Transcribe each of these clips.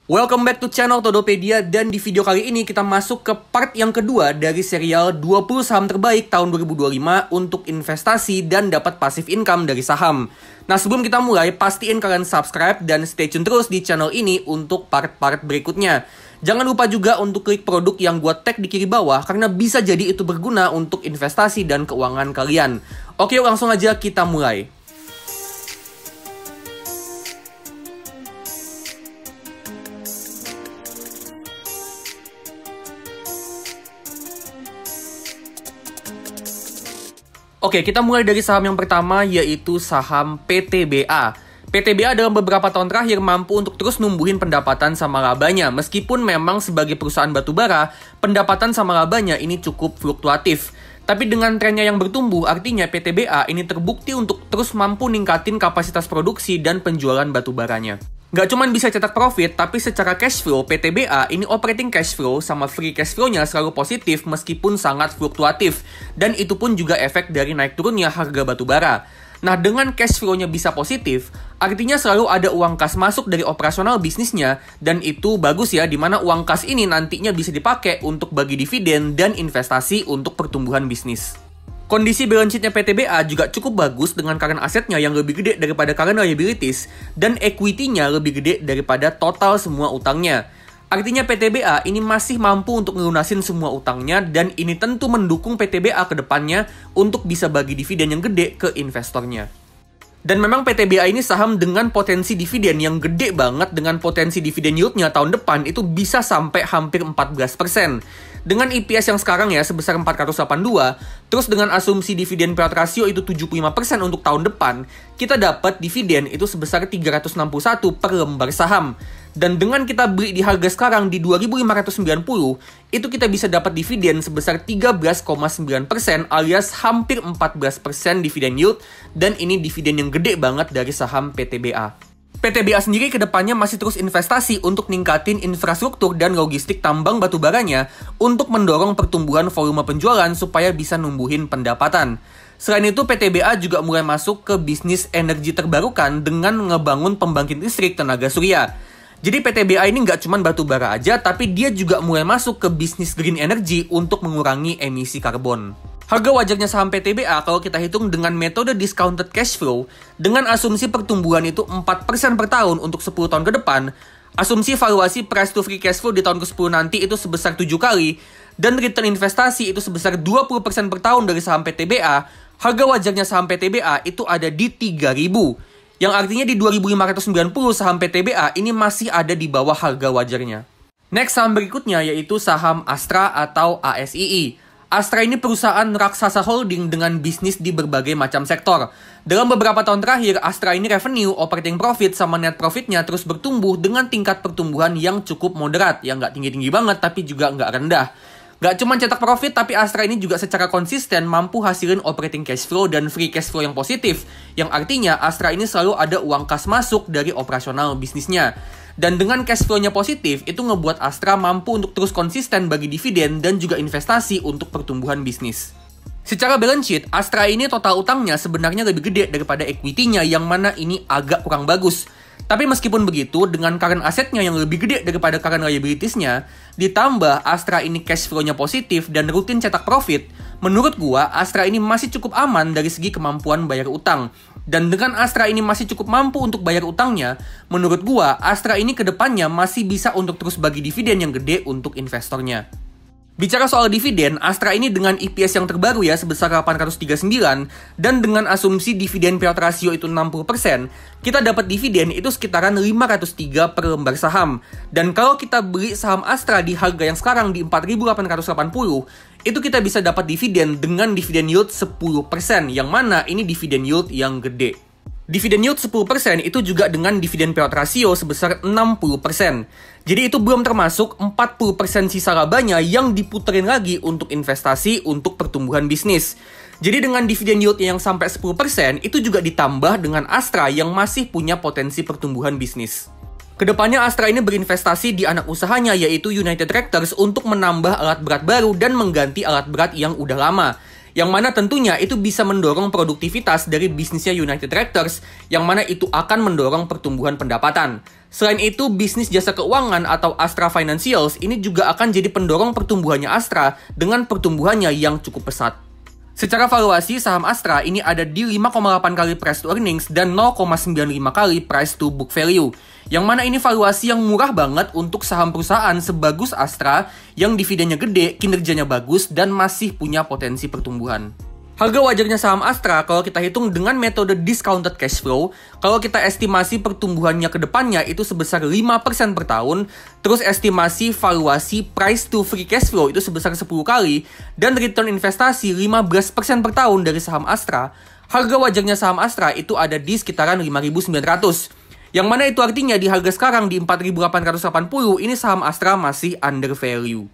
Welcome back to channel Todopedia, dan di video kali ini kita masuk ke part yang kedua dari serial 20 saham terbaik tahun 2025 untuk investasi dan dapat passive income dari saham. Nah, sebelum kita mulai, pastiin kalian subscribe dan stay tune terus di channel ini untuk part-part berikutnya. Jangan lupa juga untuk klik produk yang gua tag di kiri bawah karena bisa jadi itu berguna untuk investasi dan keuangan kalian. Oke, langsung aja kita mulai. Oke, kita mulai dari saham yang pertama, yaitu saham PTBA. PTBA dalam beberapa tahun terakhir mampu untuk terus numbuhin pendapatan sama labanya. Meskipun memang sebagai perusahaan batubara, pendapatan sama labanya ini cukup fluktuatif. Tapi dengan trennya yang bertumbuh, artinya PTBA ini terbukti untuk terus mampu ningkatin kapasitas produksi dan penjualan batubaranya. Nggak cuma bisa cetak profit, tapi secara cash flow, PTBA ini operating cash flow sama free cash flow-nya selalu positif meskipun sangat fluktuatif. Dan itu pun juga efek dari naik turunnya harga batubara. Nah, dengan cash flow-nya bisa positif, artinya selalu ada uang kas masuk dari operasional bisnisnya, dan itu bagus ya, dimana uang kas ini nantinya bisa dipakai untuk bagi dividen dan investasi untuk pertumbuhan bisnis. Kondisi balance sheet-nya PTBA juga cukup bagus dengan current asetnya yang lebih gede daripada current liabilities dan equity-nya lebih gede daripada total semua utangnya. Artinya PTBA ini masih mampu untuk ngelunasin semua utangnya, dan ini tentu mendukung PTBA ke depannya untuk bisa bagi dividen yang gede ke investornya. Dan memang PTBA ini saham dengan potensi dividen yang gede banget, dengan potensi dividen yield-nya tahun depan itu bisa sampai hampir 14%. Dengan EPS yang sekarang ya sebesar 482, terus dengan asumsi dividen payout ratio itu 75% untuk tahun depan, kita dapat dividen itu sebesar 361 per lembar saham. Dan dengan kita beli di harga sekarang di 2.590, itu kita bisa dapat dividen sebesar 13,9% alias hampir 14% dividen yield, dan ini dividen yang gede banget dari saham PTBA. PTBA sendiri kedepannya masih terus investasi untuk ningkatin infrastruktur dan logistik tambang batubaranya untuk mendorong pertumbuhan volume penjualan supaya bisa numbuhin pendapatan. Selain itu, PTBA juga mulai masuk ke bisnis energi terbarukan dengan ngebangun pembangkit listrik tenaga surya. Jadi PTBA ini nggak cuma batubara aja, tapi dia juga mulai masuk ke bisnis green energy untuk mengurangi emisi karbon. Harga wajarnya saham PTBA kalau kita hitung dengan metode discounted cash flow, dengan asumsi pertumbuhan itu 4% per tahun untuk 10 tahun ke depan, asumsi valuasi price to free cash flow di tahun ke-10 nanti itu sebesar 7 kali, dan return investasi itu sebesar 20% per tahun dari saham PTBA, harga wajarnya saham PTBA itu ada di 3.000. Yang artinya di 2.590 saham PTBA ini masih ada di bawah harga wajarnya. Next, saham berikutnya yaitu saham Astra atau ASII. Astra ini perusahaan raksasa holding dengan bisnis di berbagai macam sektor. Dalam beberapa tahun terakhir, Astra ini revenue, operating profit, sama net profitnya terus bertumbuh dengan tingkat pertumbuhan yang cukup moderat. Yang nggak tinggi-tinggi banget, tapi juga nggak rendah. Nggak cuma cetak profit, tapi Astra ini juga secara konsisten mampu hasilin operating cash flow dan free cash flow yang positif. Yang artinya Astra ini selalu ada uang kas masuk dari operasional bisnisnya. Dan dengan cash flow-nya positif, itu ngebuat Astra mampu untuk terus konsisten bagi dividen dan juga investasi untuk pertumbuhan bisnis. Secara balance sheet, Astra ini total utangnya sebenarnya lebih gede daripada equity-nya, yang mana ini agak kurang bagus. Tapi meskipun begitu, dengan current asetnya yang lebih gede daripada current liabilities-nya, ditambah Astra ini cash flow-nya positif dan rutin cetak profit, menurut gua Astra ini masih cukup aman dari segi kemampuan bayar utang. Dan dengan Astra ini masih cukup mampu untuk bayar utangnya, menurut gua Astra ini kedepannya masih bisa untuk terus bagi dividen yang gede untuk investornya. Bicara soal dividen, Astra ini dengan EPS yang terbaru ya sebesar 839, dan dengan asumsi dividen payout ratio itu 60%, kita dapat dividen itu sekitaran 503 per lembar saham. Dan kalau kita beli saham Astra di harga yang sekarang di 4.880, itu kita bisa dapat dividen dengan dividen yield 10%, yang mana ini dividen yield yang gede. Dividen yield 10% itu juga dengan dividen payout ratio sebesar 60%. Jadi itu belum termasuk 40% sisa labanya yang diputerin lagi untuk investasi untuk pertumbuhan bisnis. Jadi dengan dividen yield yang sampai 10%, itu juga ditambah dengan Astra yang masih punya potensi pertumbuhan bisnis. Kedepannya Astra ini berinvestasi di anak usahanya yaitu United Tractors untuk menambah alat berat baru dan mengganti alat berat yang udah lama. yang mana tentunya itu bisa mendorong produktivitas dari bisnisnya United Tractors, yang mana itu akan mendorong pertumbuhan pendapatan. Selain itu, bisnis jasa keuangan atau Astra Financials ini juga akan jadi pendorong pertumbuhannya Astra dengan pertumbuhannya yang cukup pesat. Secara valuasi, saham Astra ini ada di 5,8 kali price to earnings dan 0,95 kali price to book value. Yang mana ini valuasi yang murah banget untuk saham perusahaan sebagus Astra yang dividennya gede, kinerjanya bagus, dan masih punya potensi pertumbuhan. Harga wajarnya saham Astra kalau kita hitung dengan metode discounted cash flow, kalau kita estimasi pertumbuhannya ke depannya itu sebesar 5% per tahun, terus estimasi valuasi price to free cash flow itu sebesar 10 kali, dan return investasi 15% per tahun dari saham Astra, harga wajarnya saham Astra itu ada di sekitaran 5.900. Yang mana itu artinya di harga sekarang di 4.880 ini saham Astra masih under value.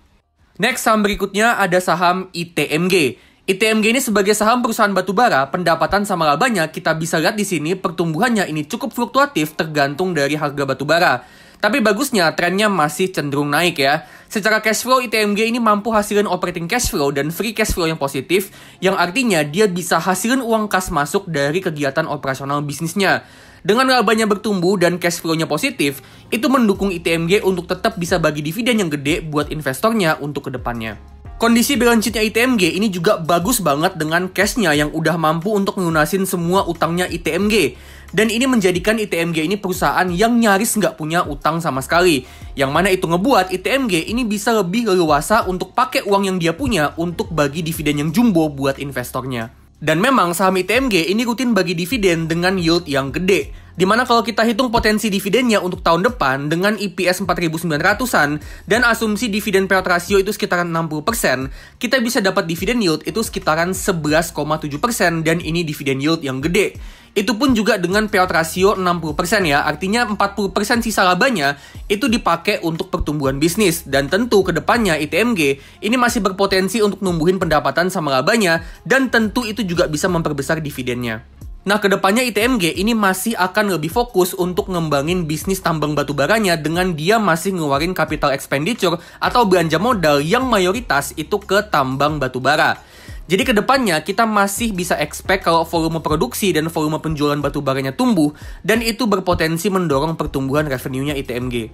Next, saham berikutnya ada saham ITMG. ITMG ini sebagai saham perusahaan batubara, pendapatan sama labanya kita bisa lihat di sini pertumbuhannya ini cukup fluktuatif tergantung dari harga batubara. Tapi bagusnya trennya masih cenderung naik ya. Secara cash flow ITMG ini mampu hasilin operating cash flow dan free cash flow yang positif, yang artinya dia bisa hasilin uang kas masuk dari kegiatan operasional bisnisnya. Dengan labanya bertumbuh dan cash flow-nya positif, itu mendukung ITMG untuk tetap bisa bagi dividen yang gede buat investornya untuk kedepannya. Kondisi balance sheet-nya ITMG ini juga bagus banget dengan cash-nya yang udah mampu untuk ngelunasin semua utangnya ITMG. Dan ini menjadikan ITMG ini perusahaan yang nyaris nggak punya utang sama sekali. Yang mana itu ngebuat ITMG ini bisa lebih leluasa untuk pakai uang yang dia punya untuk bagi dividen yang jumbo buat investornya. Dan memang saham ITMG ini rutin bagi dividen dengan yield yang gede. Dimana kalau kita hitung potensi dividennya untuk tahun depan dengan EPS 4.900-an dan asumsi dividen payout ratio itu sekitaran 60%, kita bisa dapat dividen yield itu sekitaran 11,7% dan ini dividen yield yang gede. Itu pun juga dengan payout ratio 60% ya, artinya 40% sisa labanya itu dipakai untuk pertumbuhan bisnis. Dan tentu kedepannya ITMG ini masih berpotensi untuk numbuhin pendapatan sama labanya dan tentu itu juga bisa memperbesar dividennya. Nah, kedepannya ITMG ini masih akan lebih fokus untuk ngembangin bisnis tambang batubaranya dengan dia masih ngeluarin capital expenditure atau belanja modal yang mayoritas itu ke tambang batubara. Jadi kedepannya kita masih bisa expect kalau volume produksi dan volume penjualan batubaranya tumbuh dan itu berpotensi mendorong pertumbuhan revenue-nya ITMG.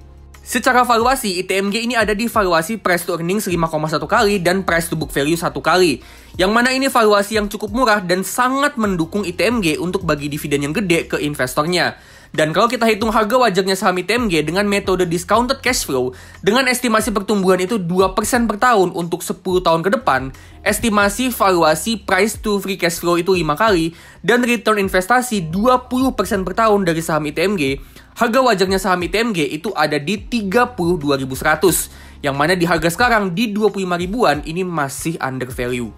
Secara valuasi, ITMG ini ada di valuasi price to earnings 5,1 kali dan price to book value 1 kali. Yang mana ini valuasi yang cukup murah dan sangat mendukung ITMG untuk bagi dividen yang gede ke investornya. Dan kalau kita hitung harga wajarnya saham ITMG dengan metode discounted cash flow, dengan estimasi pertumbuhan itu 2% per tahun untuk 10 tahun ke depan, estimasi valuasi price to free cash flow itu 5 kali, dan return investasi 20% per tahun dari saham ITMG, harga wajarnya saham ITMG itu ada di 32.100, yang mana di harga sekarang di 25 ribuan ini masih under value.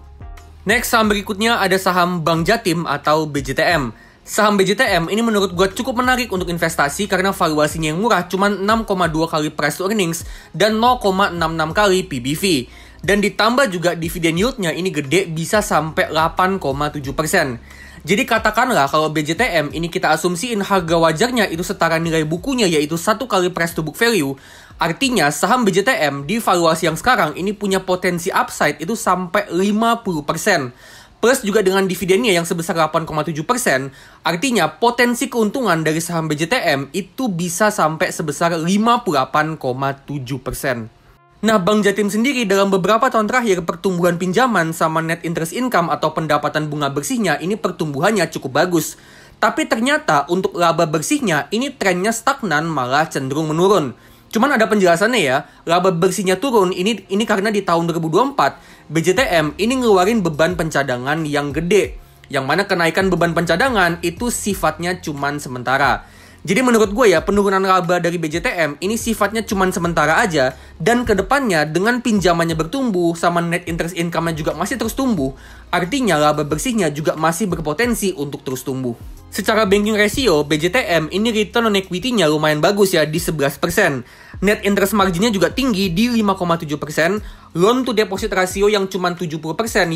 Next, saham berikutnya ada saham Bank Jatim atau BJTM. Saham BJTM ini menurut gue cukup menarik untuk investasi karena valuasinya yang murah cuma 6,2 kali price to earnings dan 0,66 kali PBV. Dan ditambah juga dividen yield-nya ini gede bisa sampai 8,7%. Jadi katakanlah kalau BJTM ini kita asumsiin harga wajarnya itu setara nilai bukunya yaitu 1 kali price to book value. Artinya saham BJTM di valuasi yang sekarang ini punya potensi upside itu sampai 50%. Plus juga dengan dividennya yang sebesar 8,7%, artinya potensi keuntungan dari saham BJTM itu bisa sampai sebesar 58,7%. Nah, Bank Jatim sendiri dalam beberapa tahun terakhir pertumbuhan pinjaman sama net interest income atau pendapatan bunga bersihnya ini pertumbuhannya cukup bagus. Tapi ternyata untuk laba bersihnya ini trennya stagnan malah cenderung menurun. Cuman ada penjelasannya ya, laba bersihnya turun ini karena di tahun 2024 BJTM ini ngeluarin beban pencadangan yang gede. Yang mana kenaikan beban pencadangan itu sifatnya cuman sementara. Jadi menurut gue ya, penurunan laba dari BJTM ini sifatnya cuman sementara aja. Dan kedepannya dengan pinjamannya bertumbuh sama net interest income-nya juga masih terus tumbuh, artinya laba bersihnya juga masih berpotensi untuk terus tumbuh. Secara banking ratio, BJTM ini return on equity-nya lumayan bagus ya di 11%. Net interest margin-nya juga tinggi di 5,7%. Loan to deposit ratio yang cuma 70%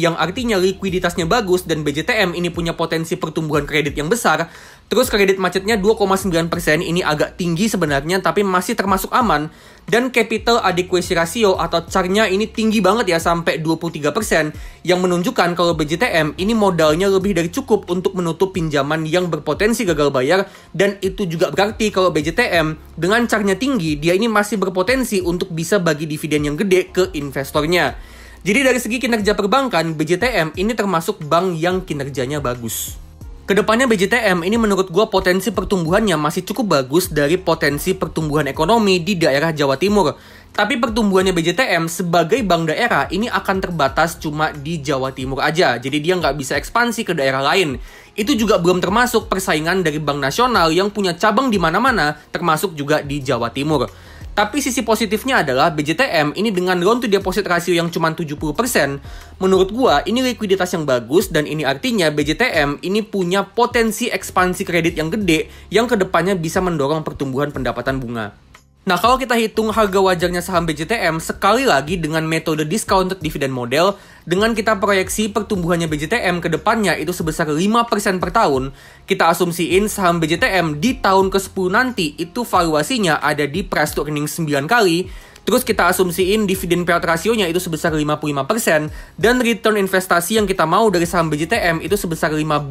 yang artinya likuiditasnya bagus dan BJTM ini punya potensi pertumbuhan kredit yang besar. Terus kredit macetnya 2,9% ini agak tinggi sebenarnya tapi masih termasuk aman. Dan capital adequacy ratio atau CAR-nya ini tinggi banget ya, sampai 23%, yang menunjukkan kalau BJTM ini modalnya lebih dari cukup untuk menutup pinjaman yang berpotensi gagal bayar. Dan itu juga berarti kalau BJTM dengan CAR-nya tinggi, dia ini masih berpotensi untuk bisa bagi dividen yang gede ke investornya. Jadi dari segi kinerja perbankan, BJTM ini termasuk bank yang kinerjanya bagus. Kedepannya BJTM ini menurut gue potensi pertumbuhannya masih cukup bagus dari potensi pertumbuhan ekonomi di daerah Jawa Timur. Tapi pertumbuhannya BJTM sebagai bank daerah ini akan terbatas cuma di Jawa Timur aja. Jadi dia nggak bisa ekspansi ke daerah lain. Itu juga belum termasuk persaingan dari bank nasional yang punya cabang di mana-mana, termasuk juga di Jawa Timur. Tapi sisi positifnya adalah BJTM ini dengan loan to deposit ratio yang cuma 70%, menurut gua ini likuiditas yang bagus dan ini artinya BJTM ini punya potensi ekspansi kredit yang gede yang kedepannya bisa mendorong pertumbuhan pendapatan bunga. Nah, kalau kita hitung harga wajarnya saham BJTM sekali lagi dengan metode discounted dividend model, dengan kita proyeksi pertumbuhannya BJTM ke depannya itu sebesar 5% per tahun, kita asumsiin saham BJTM di tahun ke-10 nanti itu valuasinya ada di price to earnings 9 kali, terus kita asumsiin dividen payout rasionya itu sebesar 55%, dan return investasi yang kita mau dari saham BJTM itu sebesar 15%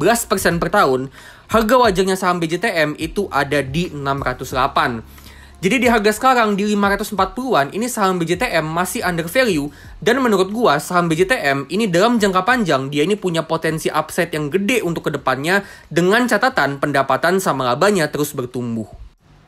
per tahun, harga wajarnya saham BJTM itu ada di 608. Jadi di harga sekarang di 540-an, ini saham BJTM masih under value, dan menurut gua saham BJTM ini dalam jangka panjang dia ini punya potensi upside yang gede untuk kedepannya dengan catatan pendapatan sama labanya terus bertumbuh.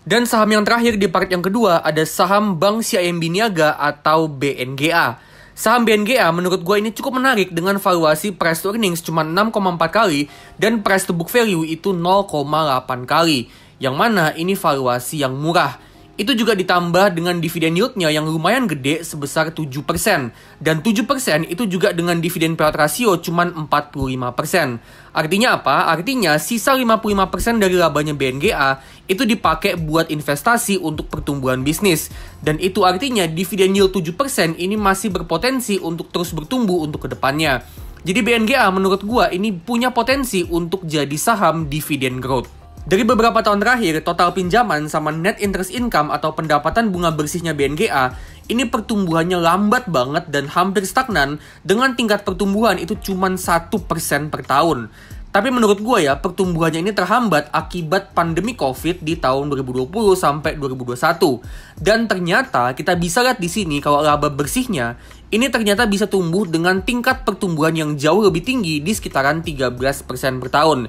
Dan saham yang terakhir di part yang kedua ada saham Bank CIMB Niaga atau BNGA. Saham BNGA menurut gue ini cukup menarik dengan valuasi price to earnings cuma 6,4 kali dan price to book value itu 0,8 kali. Yang mana ini valuasi yang murah. Itu juga ditambah dengan dividen yield-nya yang lumayan gede sebesar 7%. Dan 7% itu juga dengan dividen payout ratio cuma 45%. Artinya apa? Artinya sisa 55% dari labanya BNGA itu dipakai buat investasi untuk pertumbuhan bisnis. Dan itu artinya dividen yield 7% ini masih berpotensi untuk terus bertumbuh untuk kedepannya. Jadi BNGA menurut gua ini punya potensi untuk jadi saham dividen growth. Dari beberapa tahun terakhir, total pinjaman sama net interest income atau pendapatan bunga bersihnya BNGA, ini pertumbuhannya lambat banget dan hampir stagnan dengan tingkat pertumbuhan itu cuma 1% per tahun. Tapi menurut gue ya, pertumbuhannya ini terhambat akibat pandemi COVID di tahun 2020 sampai 2021. Dan ternyata kita bisa lihat di sini kalau laba bersihnya, ini ternyata bisa tumbuh dengan tingkat pertumbuhan yang jauh lebih tinggi di sekitaran 13% per tahun.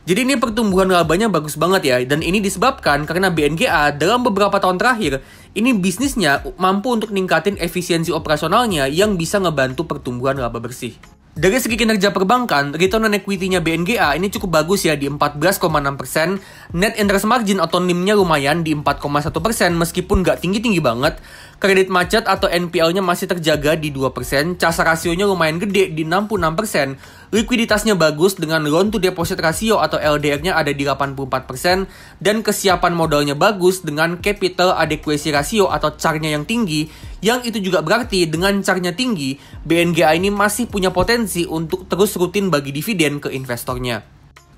Jadi ini pertumbuhan labanya bagus banget ya, dan ini disebabkan karena BNGA dalam beberapa tahun terakhir, ini bisnisnya mampu untuk ningkatin efisiensi operasionalnya yang bisa ngebantu pertumbuhan laba bersih. Dari segi kinerja perbankan, return on equity-nya BNGA ini cukup bagus ya di 14,6%, net interest margin atau NIM-nya lumayan di 4,1% meskipun nggak tinggi-tinggi banget, kredit macet atau NPL-nya masih terjaga di 2%, CASA rasionya lumayan gede di 66%, likuiditasnya bagus dengan loan to deposit ratio atau LDR-nya ada di 84%, dan kesiapan modalnya bagus dengan capital adequacy ratio atau CAR-nya yang tinggi, yang itu juga berarti dengan CAR-nya tinggi, BNGA ini masih punya potensi untuk terus rutin bagi dividen ke investornya.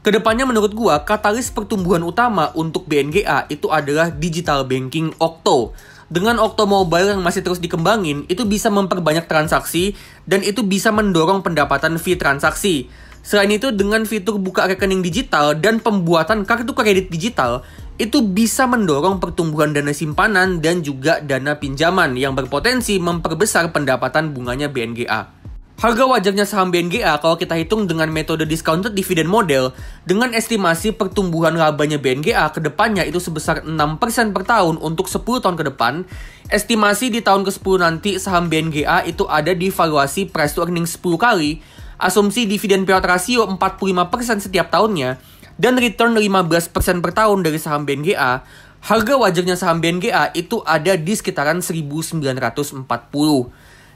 Kedepannya menurut gua, katalis pertumbuhan utama untuk BNGA itu adalah digital banking Okto. Dengan Okto Mobile yang masih terus dikembangin, itu bisa memperbanyak transaksi dan itu bisa mendorong pendapatan fee transaksi. Selain itu, dengan fitur buka rekening digital dan pembuatan kartu kredit digital, itu bisa mendorong pertumbuhan dana simpanan dan juga dana pinjaman yang berpotensi memperbesar pendapatan bunganya BNGA. Harga wajarnya saham BNGA kalau kita hitung dengan metode discounted dividend model, dengan estimasi pertumbuhan labanya BNGA ke depannya itu sebesar 6% per tahun untuk 10 tahun ke depan, estimasi di tahun ke-10 nanti saham BNGA itu ada di valuasi price to earnings 10 kali, asumsi dividen payout ratio 45% setiap tahunnya, dan return 15% per tahun dari saham BNGA, harga wajarnya saham BNGA itu ada di sekitaran 1940.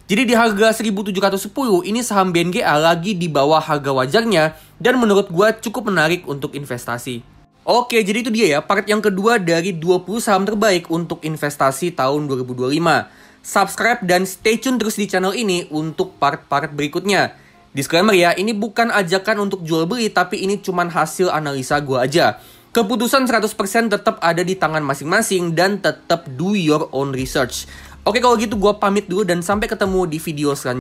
Jadi di harga 1710 ini saham BNGA lagi di bawah harga wajarnya dan menurut gue cukup menarik untuk investasi. Oke, jadi itu dia ya part yang kedua dari 20 saham terbaik untuk investasi tahun 2025. Subscribe dan stay tune terus di channel ini untuk part-part berikutnya. Disclaimer ya, ini bukan ajakan untuk jual beli tapi ini cuman hasil analisa gue aja. Keputusan 100% tetap ada di tangan masing-masing dan tetap do your own research. Oke, kalau gitu gue pamit dulu dan sampai ketemu di video selanjutnya.